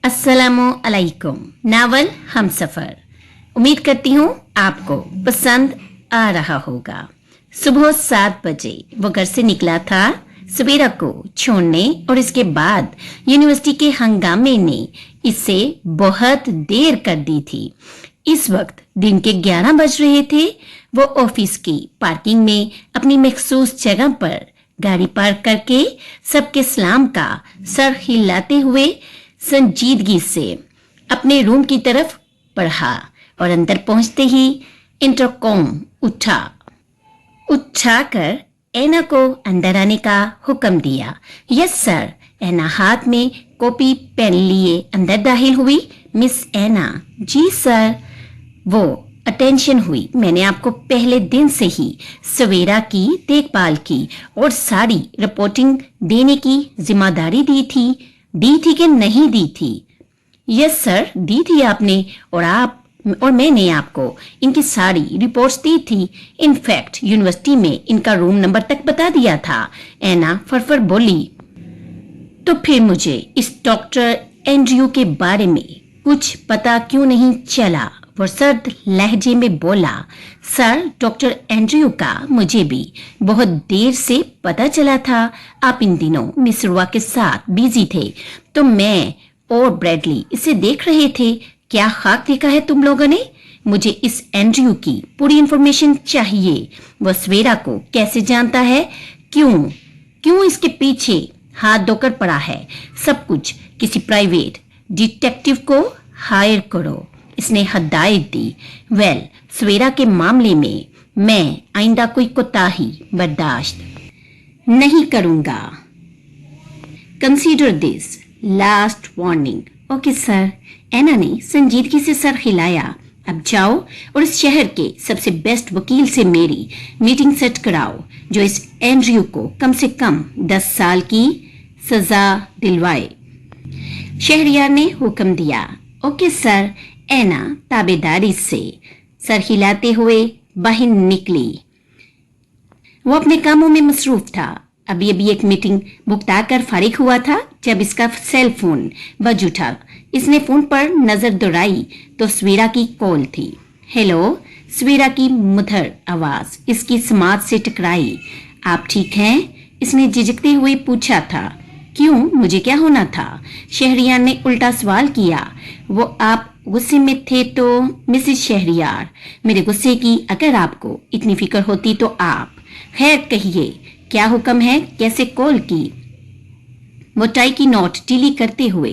अस्सलामु अलैकुम। नावल हमसफर। उम्मीद करती हूँ आपको पसंद आ रहा होगा। सुबह 7 बजे वो घर से निकला था सवेरा को छोड़ने और इसके बाद यूनिवर्सिटी के हंगामे ने इसे बहुत देर कर दी थी। इस वक्त दिन के 11 बज रहे थे। वो ऑफिस की पार्किंग में अपनी मखसूस जगह पर गाड़ी पार्क करके सबके सलाम का सर हिलाते हुए संजीदगी से अपने रूम की तरफ बढ़ा और अंदर पहुंचते ही इंटरकॉम उठाकर ऐना को अंदर आने का हुक्म दिया। Yes sir. ऐना हाथ में कॉपी पेन लिए अंदर दाखिल हुई। मिस ऐना। जी सर। वो अटेंशन हुई। मैंने आपको पहले दिन से ही सवेरा की देखभाल की और सारी रिपोर्टिंग देने की जिम्मेदारी दी थी कि नहीं दी थी? यस सर, दी थी आपने और मैंने आपको इनकी सारी रिपोर्ट्स दी थी। इनफैक्ट यूनिवर्सिटी में इनका रूम नंबर तक बता दिया था। ऐना फरफर बोली। तो फिर मुझे इस डॉक्टर एंड्रयू के बारे में कुछ पता क्यों नहीं चला? वो सर्द लहजे में बोला। सर, डॉक्टर एंड्रयू का मुझे भी बहुत देर से पता चला था। आप इन दिनों मिस रुआ के साथ बिजी थे तो मैं और ब्रैडली इसे देख रहे थे। क्या खाक देखा है तुम लोगों ने? मुझे इस एंड्रयू की पूरी इंफॉर्मेशन चाहिए। वो सवेरा को कैसे जानता है? क्यों इसके पीछे हाथ धोकर पड़ा है? सब कुछ किसी प्राइवेट डिटेक्टिव को हायर करो, इसने हदायत दी। वेल, सवेरा के मामले में मैं आइंदा कोई कोताही बर्दाश्त नहीं करूंगा। Consider this last warning. Okay sir. Aina ने संजीदगी से सर हिलाया। अब जाओ और इस शहर के सबसे बेस्ट वकील से मेरी मीटिंग सेट कराओ जो इस एंड्रयू को कम से कम 10 साल की सजा दिलवाए। शहरियार ने हुक्म दिया। Okay sir. ऐना ताबेदारी से सर हिलाते हुए बाहर निकली। वो अपने कामों में मसरूफ था। अभी एक मीटिंग भुगता कर फारिग हुआ था जब इसका सेल फोन बज उठा। इसने फोन पर नजर दौड़ाई तो सवेरा की कॉल थी। हेलो। सवेरा की मधुर आवाज इसकी समाज से टकराई। आप ठीक हैं? इसने झिझकते हुए पूछा था। क्यों, मुझे क्या होना था? शहरियार ने उल्टा सवाल किया। वो आप गुस्से में थे तो मिसेस शहरियार, मेरे गुस्से की अगर आपको इतनी फिक्र होती तो आप खैर कहिए, क्या हुक्म है? कैसे कॉल की? वो टाई की नोट ढीली करते हुए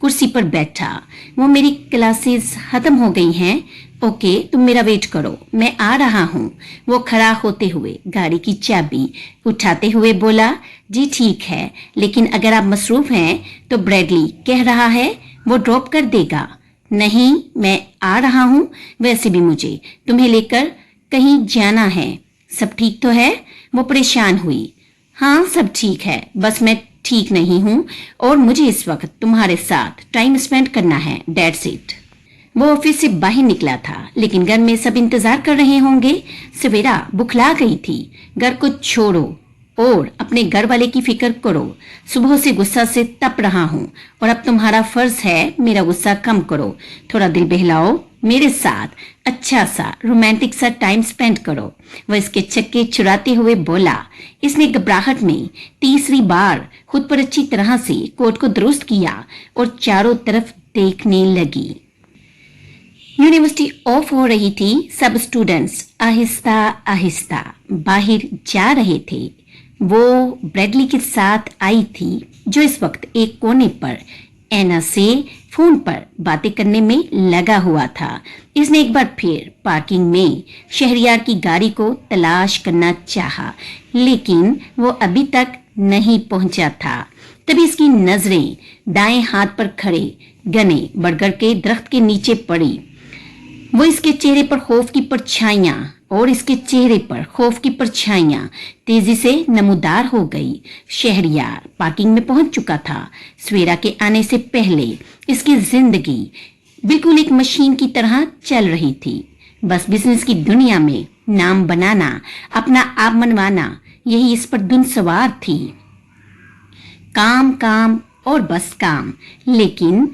कुर्सी पर बैठा। वो मेरी क्लासेस खत्म हो गई हैं। ओके, तुम मेरा वेट करो, मैं आ रहा हूँ। वो खड़ा होते हुए गाड़ी की चाबी उठाते हुए बोला। जी ठीक है, लेकिन अगर आप मसरूफ हैं तो ब्रैडली कह रहा है वो ड्रॉप कर देगा। नहीं, मैं आ रहा हूँ। वैसे भी मुझे तुम्हें लेकर कहीं जाना है। सब ठीक तो है? वो परेशान हुई। हाँ, सब ठीक है, बस मैं ठीक नहीं हूँ और मुझे इस वक्त तुम्हारे साथ टाइम स्पेंड करना है। That's it. वो ऑफिस से बाहर निकला था लेकिन घर में सब इंतजार कर रहे होंगे। सवेरा बुखला गई थी। घर को छोड़ो और अपने घर वाले की फिक्र करो। सुबह से गुस्सा से तप रहा हूँ और अब तुम्हारा फर्ज है मेरा गुस्सा कम करो। थोड़ा दिल बहलाओ मेरे साथ, अच्छा सा रोमांटिक सा टाइम स्पेंड करो। वह इसके चक्के चुराते हुए बोला। इसने घबराहट में तीसरी बार खुद पर अच्छी तरह से कोट को दुरुस्त किया और चारों तरफ देखने लगी। यूनिवर्सिटी ऑफ हो रही थी। सब स्टूडेंट्स आहिस्ता आहिस्ता बाहर जा रहे थे। वो ब्रैडली के साथ आई थी जो इस वक्त एक कोने पर ऐना से फोन पर बातें करने में लगा हुआ था। इसने एक बार फिर पार्किंग में शहरियार की गाड़ी को तलाश करना चाहा लेकिन वो अभी तक नहीं पहुंचा था। तभी इसकी नजरें दाएं हाथ पर खड़े घने बरगद के दरख्त के नीचे पड़ी। वो इसके चेहरे पर खौफ की परछाइयां तेजी से नमूदार हो गई। शहरियार पार्किंग में पहुंच चुका था। सवेरा के आने से पहले इसकी जिंदगी बिल्कुल एक मशीन की तरह चल रही थी। बस बिजनेस की दुनिया में नाम बनाना, अपना आप मनवाना, यही इस पर धुन सवार थी। काम काम और बस काम। लेकिन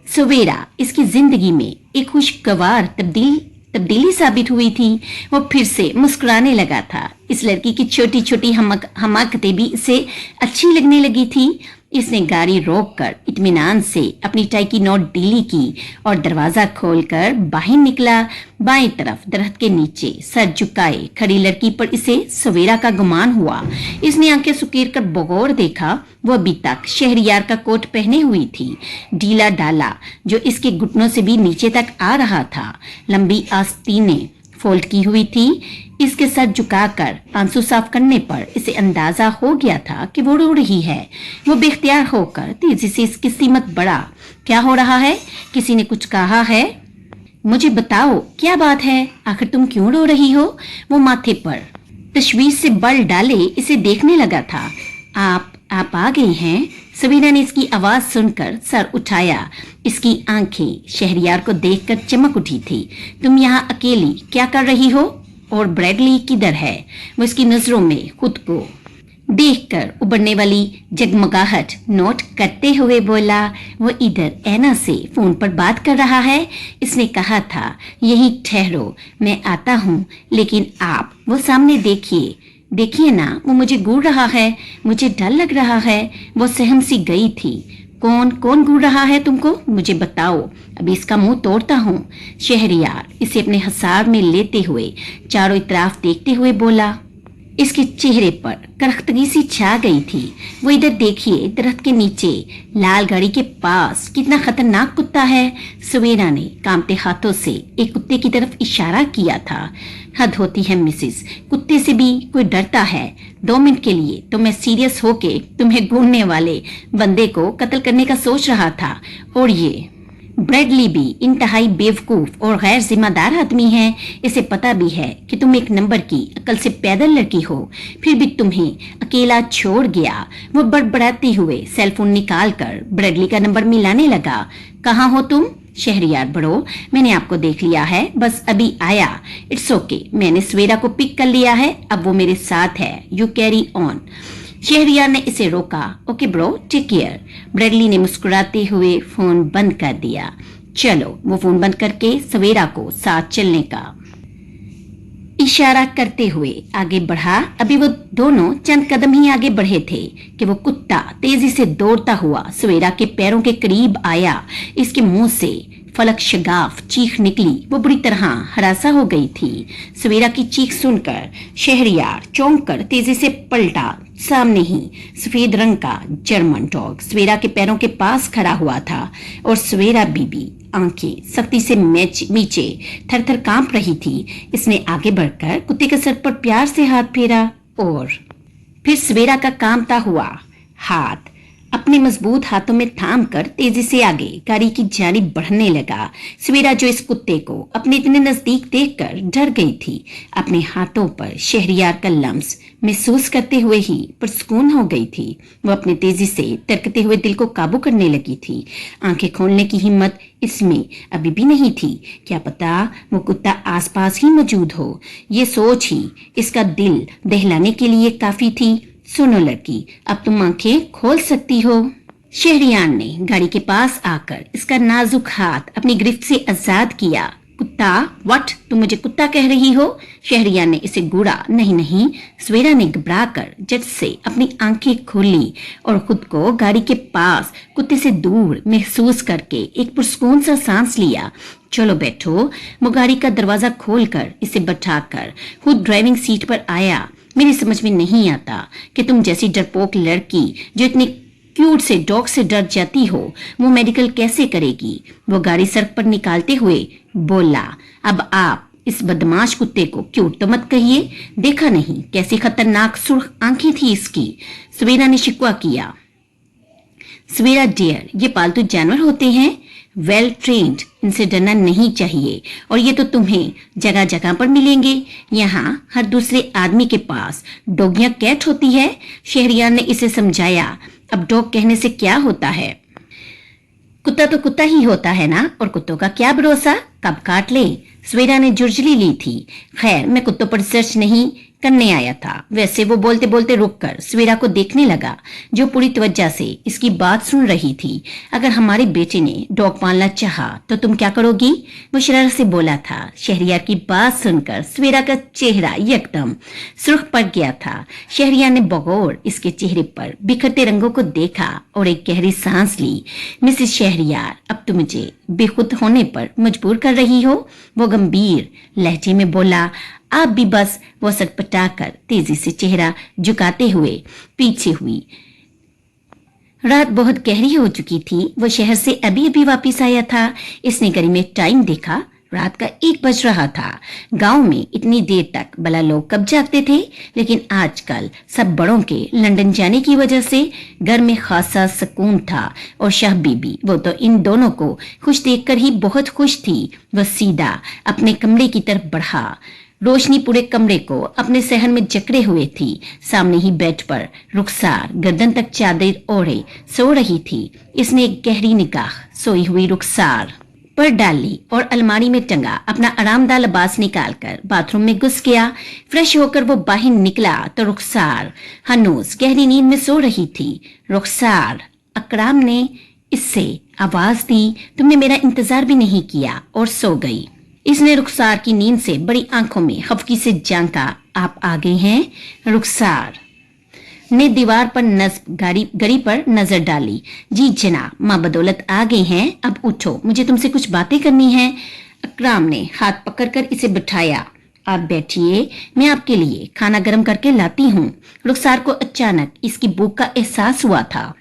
सवेरा इसकी जिंदगी में एक खुशगवार तब्दीली साबित हुई थी। वो फिर से मुस्कुराने लगा था। इस लड़की की छोटी छोटी हमाकतें भी इसे अच्छी लगने लगी थी। इसने गाड़ी रोककर इत्मीनान से अपनी टाई की नोट ढीली की और दरवाजा खोलकर बाहर निकला। बाएं तरफ दरख्त के नीचे सर झुकाए खड़ी लड़की पर इसे सवेरा का गुमान हुआ। इसने आंखें सुकेर कर बगौर देखा। वो अभी तक शहरियार का कोट पहने हुई थी, ढीला डाला जो इसके घुटनों से भी नीचे तक आ रहा था। लंबी आस्तीनें फोल्ड की हुई थी। इसके सर झुकाकर आंसू साफ करने पर इसे अंदाजा हो गया था कि वो रो रही है। वो बेख्तियार होकर तेजी से इसकी सीमत बढ़ा। क्या हो रहा है? किसी ने कुछ कहा है? मुझे बताओ क्या बात है? आखिर तुम क्यों रो रही हो? वो माथे पर तशवीश से बल डाले इसे देखने लगा था। आप आ गई हैं? सवेरा ने इसकी आवाज सुनकर सर उठाया। इसकी आंखें शहरियार को देखकर चमक उठी थी। तुम यहाँ अकेली क्या कर रही हो? और ब्रैडली किधर है? वो इसकी नजरों में खुद को देखकर उबरने वाली जगमगाहट नोट करते हुए बोला। वो इधर ऐना से फोन पर बात कर रहा है। इसने कहा था यही ठहरो, मैं आता हूँ। लेकिन आप वो सामने देखिए ना, वो मुझे घूर रहा है। मुझे डर लग रहा है। वो सहम सी गई थी। कौन घूर रहा है तुमको? मुझे बताओ, अभी इसका मुंह तोड़ता हूँ। शहरियार इसे अपने हसार में लेते हुए चारों तरफ देखते हुए बोला। इसके चेहरे पर करख्तगी सी छा गई थी। वो इधर देखिए, दरख्त के नीचे लाल गाड़ी के पास कितना खतरनाक कुत्ता है। सवेरा ने कांपते हाथों से एक कुत्ते की तरफ इशारा किया था। हद होती है मिसिस, कुत्ते से भी कोई डरता है? 2 मिनट के लिए तो मैं सीरियस होके तुम्हें ढूंढने वाले बंदे को कत्ल करने का सोच रहा था। और ये ब्रैडली भी इंतहाई बेवकूफ और गैर जिम्मेदार आदमी है। इसे पता भी है कि तुम एक नंबर की अकल से पैदल लड़की हो, फिर भी तुम्हें अकेला छोड़ गया। वो बड़बड़ाते हुए सेलफोन निकालकर ब्रैडली का नंबर मिलाने लगा। कहाँ हो तुम? शहरियार बड़ो, मैंने आपको देख लिया है, बस अभी आया। इट्स ओके, मैंने सवेरा को पिक कर लिया है, अब वो मेरे साथ है। You carry on. शहरियार ने इसे रोका। Okay bro, take care. Bradley ने मुस्कुराते हुए फोन बंद कर दिया। चलो, वो फोन बंद करके सवेरा को साथ चलने का इशारा करते हुए आगे बढ़ा। अभी वो दोनों चंद कदम ही आगे बढ़े थे कि वो कुत्ता तेजी से दौड़ता हुआ सवेरा के पैरों के करीब आया। इसके मुंह से फलक शगाफ चीख निकली। वो बुरी तरह हरासा हो गई थी। सवेरा की चीख सुनकर शहरियार चौंक कर तेजी से पलटा। सामने ही सफेद रंग का जर्मन डॉग सवेरा के पैरों के पास खड़ा हुआ था और सवेरा बीबी आंखें सख्ती से नीचे थर-थर कांप रही थी। इसने आगे बढ़कर कुत्ते के सर पर प्यार से हाथ फेरा और फिर सवेरा का कांपता हुआ हाथ अपने मजबूत हाथों में थाम कर तेजी से आगे गाड़ी की जानिब बढ़ने लगा। सवेरा जो इस कुत्ते को अपने इतने नजदीक देखकर डर गई थी, अपने हाथों पर शहरियार का लम्स महसूस करते हुए ही पुरसुकून हो गई थी। वो अपने तेजी से धड़कते हुए दिल को काबू करने लगी थी। आंखें खोलने की हिम्मत इसमें अभी भी नहीं थी। क्या पता वो कुत्ता आसपास ही मौजूद हो। ये सोच ही इसका दिल दहलाने के लिए काफी थी। सुनो लड़की, अब तुम आंखें खोल सकती हो। शहरियार ने गाड़ी के पास आकर इसका नाजुक हाथ अपनी गिरफ्त से आजाद किया। कुत्ता? व्हाट? तुम मुझे कुत्ता कह रही हो? शहरियार ने इसे घूरा। नहीं। सवेरा ने घबराकर झट से अपनी आंखें खोली और खुद को गाड़ी के पास कुत्ते से दूर महसूस करके एक पुरसुकून सा सांस लिया। चलो बैठो। वो गाड़ी का दरवाजा खोलकर इसे बैठाकर खुद ड्राइविंग सीट पर आया। मेरी समझ में नहीं आता कि तुम जैसी डरपोक लड़की जो इतनी क्यूट से डॉग से डर जाती हो, वो मेडिकल कैसे करेगी? वो गाड़ी सड़क पर निकालते हुए बोला। अब आप इस बदमाश कुत्ते को क्यूट तो मत कहिए। देखा नहीं कैसी खतरनाक सुर्ख आंखें थी इसकी? सवेरा ने शिकवा किया। सवेरा डियर, ये पालतू जानवर होते हैं, वेल ट्रेन्ड, इनसे डरना नहीं चाहिए। और ये तो तुम्हें जगह जगह पर मिलेंगे। यहाँ हर दूसरे आदमी के पास डॉग या कैट होती है। शहरियार ने इसे समझाया। अब डॉग कहने से क्या होता है? कुत्ता तो कुत्ता ही होता है ना, और कुत्तों का क्या भरोसा कब काट ले। सवेरा ने जुर्जली ली थी। खैर, मैं कुत्तों पर रिसर्च नहीं करने आया था। वैसे वो बोलते बोलते रुककर सवेरा को देखने लगा, जो पूरी तवज्जो से इसकी बात सुन रही थी। अगर हमारे बेटे ने डॉग पालना चाहा तो तुम क्या करोगी? वो शरारत से बोला था। शहरियार की बात सुनकर सवेरा का चेहरा एकदम सुर्ख पड़ गया था। शहरियार ने बगौर इसके चेहरे पर बिखरते रंगों को देखा और एक गहरी सांस ली। मिसेस शहरियार, अब तुम मुझे बेखुद होने पर मजबूर कर रही हो, वो गंभीर लहजे में बोला। आप भी बस, वो सटपटाकर तेजी से चेहरा झुकाते हुए पीछे हुई। रात बहुत गहरी हो चुकी थी। वो शहर से अभी अभी वापस आया था। इसने घड़ी में टाइम देखा, रात का 1 बज रहा था। गांव में इतनी देर तक भला लोग कब जागते थे, लेकिन आजकल सब बड़ों के लंदन जाने की वजह से घर में खासा सुकून था। और शाह बीबी, वो तो इन दोनों को खुश देखकर ही बहुत खुश थी। वह सीधा अपने कमरे की तरफ बढ़ा। रोशनी पूरे कमरे को अपने सहन में जकड़े हुए थी। सामने ही बेड पर रुखसार गर्दन तक चादर ओढ़े सो रही थी। इसने एक गहरी निगाह सोई हुई रुखसार पर डाली और अलमारी में टंगा अपना आरामदायक लिबास निकालकर बाथरूम में घुस गया। फ्रेश होकर वो बाहर निकला तो रुखसार हनूज गहरी नींद में सो रही थी। रुखसार, अकराम ने इससे आवाज दी। तुमने मेरा इंतजार भी नहीं किया और सो गई। इसने रुखसार की नींद से बड़ी आंखों में हफ्की से झांका। आप आ गए हैं? रुखसार ने दीवार पर घड़ी पर नजर डाली। जी जनाब, माँ बदौलत आ गए हैं। अब उठो, मुझे तुमसे कुछ बातें करनी है। अकराम ने हाथ पकड़कर इसे बिठाया। आप बैठिए, मैं आपके लिए खाना गर्म करके लाती हूँ। रुखसार को अचानक इसकी भूख का एहसास हुआ था।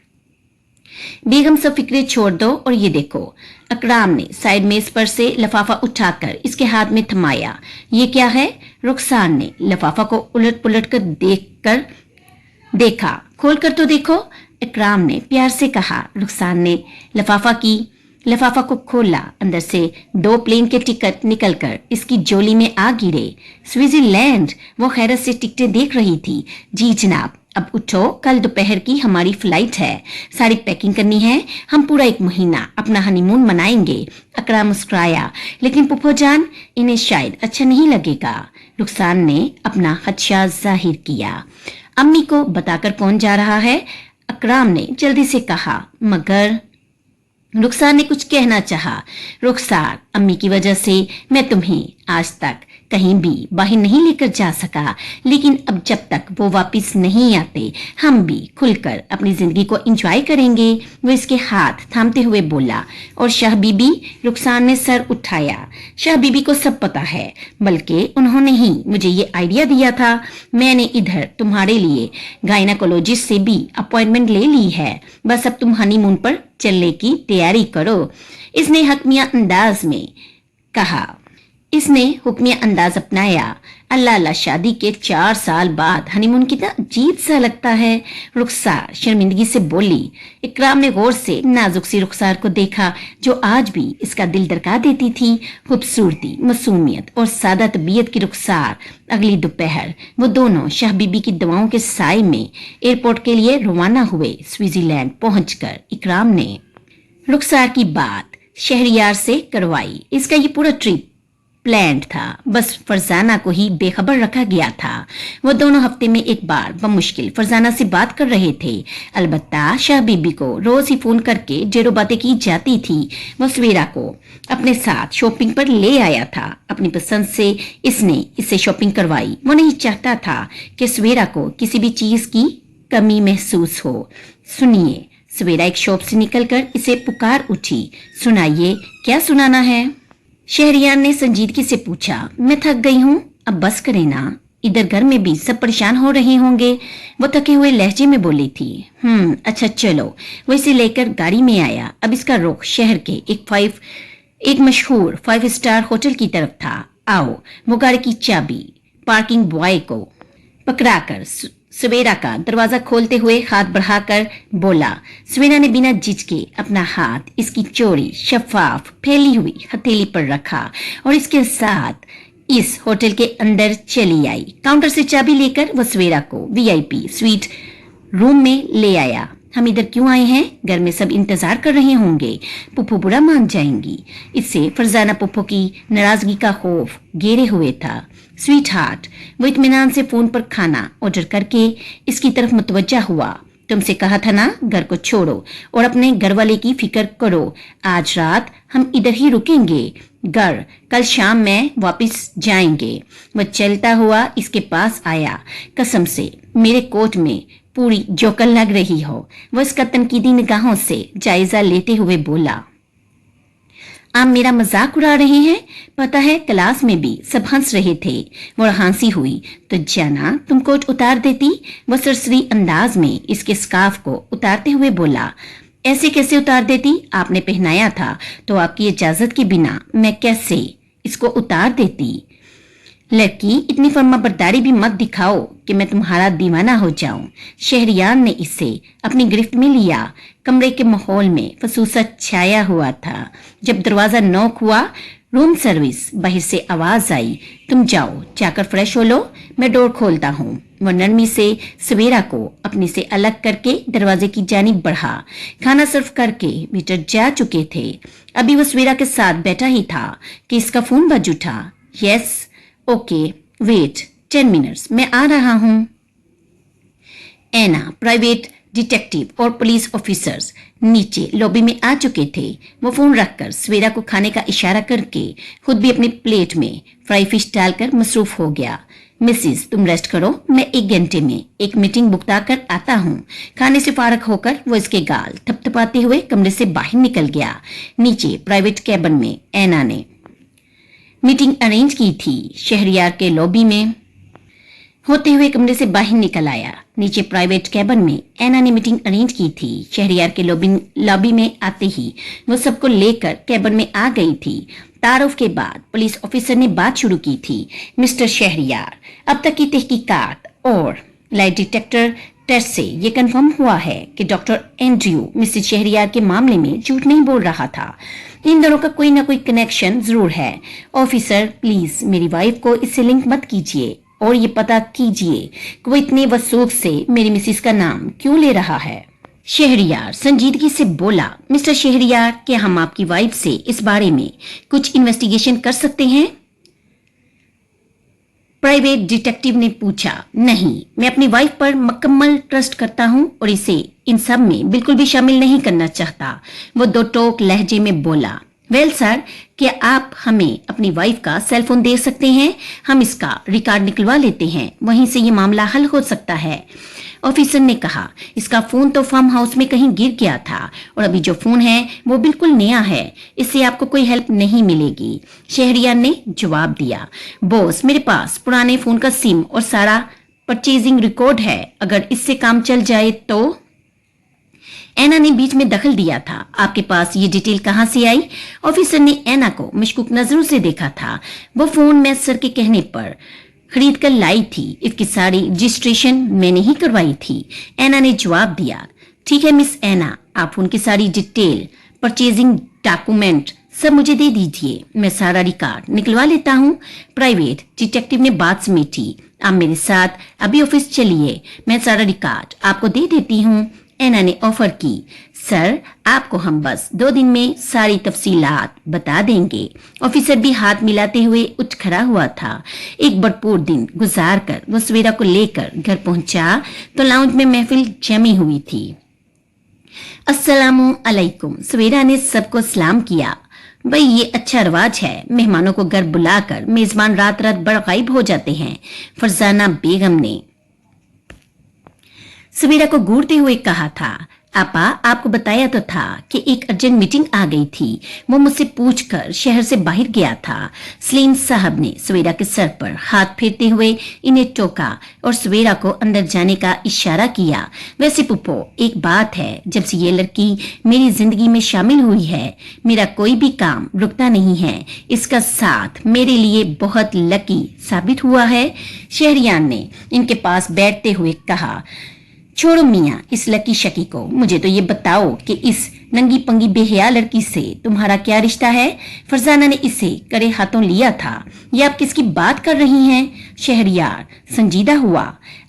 बेगम, सब फिक्रे छोड़ दो और ये देखो। अकराम ने साइड मेज पर से लिफाफा उठाकर इसके हाथ में थमाया। ये क्या है? रुखसार ने लिफाफा को उलट पुलट कर देखा। खोल कर तो देखो, अकराम ने प्यार से कहा। रुखसार ने लिफाफा को खोला। अंदर से 2 प्लेन के टिकट निकलकर इसकी झोली में आ गिरे। स्विट्जरलैंड, वो हैरत से टिकटें देख रही थी। जी जनाब, अब उठो, कल दोपहर की हमारी फ्लाइट है। सारी पैकिंग करनी है। हम पूरा 1 महीना अपना हनीमून मनाएंगे। अकराम मुस्कुराया। लेकिन पुप्पो जान, इन्हें शायद अच्छा नहीं लगेगा। रुखसार ने अपना खदशा जाहिर किया। अम्मी को बताकर कौन जा रहा है? अकराम ने जल्दी से कहा। मगर रुखसार ने कुछ कहना चाहा। रुखसार, अम्मी की वजह से मैं तुम्हें आज तक कहीं भी बाहर नहीं लेकर जा सका, लेकिन अब जब तक वो वापस नहीं आते, हम भी खुलकर अपनी जिंदगी को एंजॉय करेंगे। वो इसके हाथ थामते हुए बोला। और शाह बीबी? रुखसार ने सर उठाया। शाह बीबी को सब पता है, बल्कि उन्होंने ही मुझे ये आइडिया दिया था। मैंने इधर तुम्हारे लिए गायनाकोलॉजिस्ट से भी अपॉइंटमेंट ले ली है। बस अब तुम हनीमून पर चलने की तैयारी करो। इसने हकमिया अंदाज में कहा। इसने हुक्मिया अंदाज अपनाया। अल्लाह अल्लाह, शादी के 4 साल बाद हनीमून कितना अजीब सा लगता है। रुखसार शर्मिंदगी से बोली। इकराम ने गौर से नाजुक सी रुखसार को देखा, जो आज भी इसका दिल दरका देती थी। खूबसूरती, मासूमियत और सादा तबीयत की रुखसार। अगली दोपहर वो दोनों शाह बीबी की दवाओं के साए में एयरपोर्ट के लिए रवाना हुए। स्विट्जरलैंड पहुंचकर इकराम ने रुखसार की बात शहरियार से करवाई। इसका ये पूरा ट्रिप प्लान्ड था, बस फरजाना को ही बेखबर रखा गया था। वो दोनों हफ्ते में एक बार बमुश्किल फरजाना से बात कर रहे थे। अलबत्ता शाह बीबी को रोज ही फोन करके ढेरों बातें की जाती थी। वो सवेरा को अपने साथ शॉपिंग पर ले आया था। अपनी पसंद से इसने इससे शॉपिंग करवाई। वो नहीं चाहता था कि सवेरा को किसी भी चीज की कमी महसूस हो। सुनिए, सवेरा एक शॉप से निकलकर इसे पुकार उठी। सुनाइए, क्या सुनाना है? शहरियार ने संजीदगी से पूछा। मैं थक गई हूँ, अब बस करें ना। इधर घर में भी सब परेशान हो रहे होंगे, वो थके हुए लहजे में बोली थी। अच्छा चलो। वो इसे लेकर गाड़ी में आया। अब इसका रुख शहर के एक मशहूर 5 स्टार होटल की तरफ था। आओ। वो गाड़ी की चाबी पार्किंग बॉय को पकड़ाकर सवेरा का दरवाजा खोलते हुए हाथ बढ़ाकर बोला। सवेरा ने बिना झिझके अपना हाथ इसकी चौड़ी शफाफ फैली हुई हथेली पर रखा और इसके साथ इस होटल के अंदर चली आई। काउंटर से चाबी लेकर वो सवेरा को वीआईपी स्वीट रूम में ले आया। हम इधर क्यों आए हैं? घर में सब इंतजार कर रहे होंगे, पुप्पो बुरा मान जाएंगी। इससे फरजाना पुप्पो की नाराजगी का खौफ घेरे हुए था। स्वीट हार्ट, वो इत्मीनान से फोन पर खाना ऑर्डर करके इसकी तरफ मुतवज्जा हुआ। तुमसे कहा था ना, घर को छोड़ो और अपने घर वाले की फिक्र करो। आज रात हम इधर ही रुकेंगे, घर कल शाम में वापस जाएंगे। वह चलता हुआ इसके पास आया। कसम से मेरे कोट में पूरी जोकर लग रही हो, वह इसका तनकीदी निगाहों से जायजा लेते हुए बोला। आप मेरा मजाक उड़ा रहे हैं? पता है क्लास में भी सब हंस रहे थे। वो हंसी हुई तो जाना तुम कोट उतार देती। वो सरसरी अंदाज में इसके स्कार्फ को उतारते हुए बोला। ऐसे कैसे उतार देती? आपने पहनाया था तो आपकी इजाजत के बिना मैं कैसे इसको उतार देती? लड़की, इतनी फर्माबरदारी भी मत दिखाओ कि मैं तुम्हारा दीवाना हो जाऊं। शहरियार ने इसे अपनी गिरफ्त में लिया। कमरे के माहौल में फसूसा छाया हुआ था। जब दरवाजा नॉक हुआ, रूम सर्विस बाहर से आवाज आई, तुम जाओ जाकर फ्रेश हो लो, मैं डोर खोलता हूँ। वो नरमी से सवेरा को अपने से अलग करके दरवाजे की जानिब बढ़ा। खाना सर्व करके वेटर जा चुके थे। अभी वो सवेरा के साथ बैठा ही था कि इसका फोन बज उठा। यस, ओके, वेट 10 मिनट्स, मैं आ रहा हूं। एना, प्राइवेट डिटेक्टिव और पुलिस ऑफिसर्स नीचे लॉबी में आ चुके थे। वो फोन रखकर सवेरा को खाने का इशारा करके खुद भी अपनी प्लेट में फ्राई फिश डालकर मसरूफ हो गया। मिसिस, तुम रेस्ट करो, मैं 1 घंटे में एक मीटिंग बुकता कर आता हूँ। खाने से फारग होकर वो इसके गाल थपथपाते हुए कमरे से बाहर निकल गया। नीचे प्राइवेट कैबिन में एना ने मीटिंग अरेंज की थी। शहरियार के लॉबी में होते हुए कमरे से बाहर निकल आया। नीचे प्राइवेट कैबिन में एना ने मीटिंग अरेंज की थी। शहरियार के लॉबी में आते ही वो सबको लेकर कैबिन में आ गई थी। तारुफ के बाद पुलिस ऑफिसर ने बात शुरू की थी। मिस्टर शहरियार, अब तक की तहकीकात और लाई डिटेक्टर टेस्ट से ये कंफर्म हुआ है कि डॉक्टर एंड्रयू मिसेस शहरियार के मामले में झूठ नहीं बोल रहा था। इन दोनों का कोई ना कोई कनेक्शन जरूर है। ऑफिसर, प्लीज मेरी वाइफ को इससे लिंक मत कीजिए और ये पता कीजिए कि वो इतने वसूख से मेरी मिसेस का नाम क्यों ले रहा है। शहरियार संजीदगी से बोला। मिस्टर शहरियार, क्या हम आपकी वाइफ से इस बारे में कुछ इन्वेस्टिगेशन कर सकते हैं? प्राइवेट डिटेक्टिव ने पूछा। नहीं, मैं अपनी वाइफ पर मुकम्मल ट्रस्ट करता हूं और इसे इन सब में बिल्कुल भी शामिल नहीं करना चाहता। वो दो टोक लहजे में बोला। वेल सर, क्या आप हमें अपनी वाइफ का सेल फोन दे सकते हैं? हम इसका रिकॉर्ड निकलवा लेते हैं, वहीं से ये मामला हल हो सकता है। ऑफिसर ने कहा, इसका फोन तो फार्म हाउस में कहीं गिर गया था और अभी जो फोन है वो बिल्कुल नया है, इससे आपको कोई हेल्प नहीं मिलेगी। शहरियार ने जवाब दिया। बॉस, मेरे पास पुराने फोन का सिम और सारा परचेजिंग रिकॉर्ड है, अगर इससे काम चल जाए तो। एना ने बीच में दखल दिया था। आपके पास ये डिटेल कहां से आई? ऑफिसर ने एना को मशकूक नजरों से देखा था। वो फोन मैं सर के कहने पर खरीद कर लाई थी, इसकी सारी रजिस्ट्रेशन मैंने ही करवाई थी। एना ने जवाब दिया। ठीक है मिस एना, आप फोन की सारी डिटेल, परचेजिंग डॉक्यूमेंट सब मुझे दे दीजिए, मैं सारा रिकॉर्ड निकलवा लेता हूँ। प्राइवेट डिटेक्टिव ने बात समेटी। आप मेरे साथ अभी ऑफिस चलिए, मैं सारा रिकॉर्ड आपको दे देती हूँ। एना ने ऑफर की। सर, आपको हम बस 2 दिन में सारी तफसीलात बता देंगे। ऑफिसर भी हाथ मिलाते हुए उठ खड़ा हुआ था। एक भरपूर दिन गुजार कर वो सवेरा को लेकर घर पहुंचा तो लाउंज में महफिल जमी हुई थी। अस्सलामु अलैकुम। सवेरा ने सबको सलाम किया। भाई, ये अच्छा रिवाज है, मेहमानों को घर बुलाकर मेजबान रात रात भर गायब हो जाते हैं। फरजाना बेगम ने सवेरा को घूरते हुए कहा था। आपा, आपको बताया तो था कि एक अर्जेंट मीटिंग आ गई थी, वो मुझसे पूछकर शहर से बाहर गया था। सलीम साहब ने सवेरा के सर पर हाथ फेरते हुए इन्हें टोका और सवेरा को अंदर जाने का इशारा किया। वैसे पुप्पो, एक बात है, जब से ये लड़की मेरी जिंदगी में शामिल हुई है, मेरा कोई भी काम रुकता नहीं है। इसका साथ मेरे लिए बहुत लकी साबित हुआ है। शहरियार ने इनके पास बैठते हुए कहा। छोड़ो मियाँ इस लकी शकी को, मुझे तो ये बताओ कि इस नंगी पंगी बेहया लड़की से तुम्हारा क्या रिश्ता है? फरजाना ने इसे कड़े हाथों लिया था। ये आप किसकी बात कर रही हैं? शहरियार संजीदा हुआ।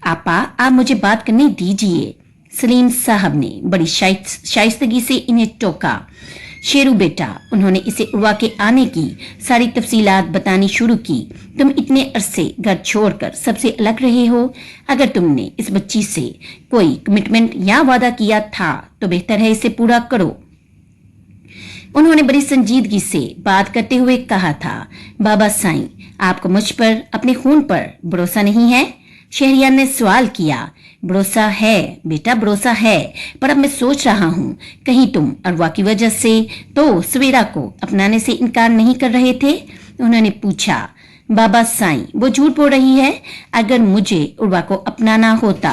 आपा, आप मुझे बात करने दीजिए। सलीम साहब ने बड़ी शाइस्तगी से इन्हें टोका। शेरू बेटा, उन्होंने इसे उर्वा के आने की सारी तफसीलात बतानी शुरू की। तुम इतने अरसे घर छोड़कर सबसे अलग रहे हो। अगर तुमने इस बच्ची से कोई कमिटमेंट या वादा किया था तो बेहतर है इसे पूरा करो। उन्होंने बड़ी संजीदगी से बात करते हुए कहा था, बाबा साईं, आपको मुझ पर, अपने खून पर भरोसा नहीं है? शहरियार ने सवाल किया। भरोसा है बेटा, भरोसा है, पर अब मैं सोच रहा हूँ कहीं तुम अरवा की वजह से तो सवेरा को अपनाने से इनकार नहीं कर रहे थे। उन्होंने पूछा, बाबा साईं, वो झूठ बोल रही है। अगर मुझे उर्वा को अपनाना होता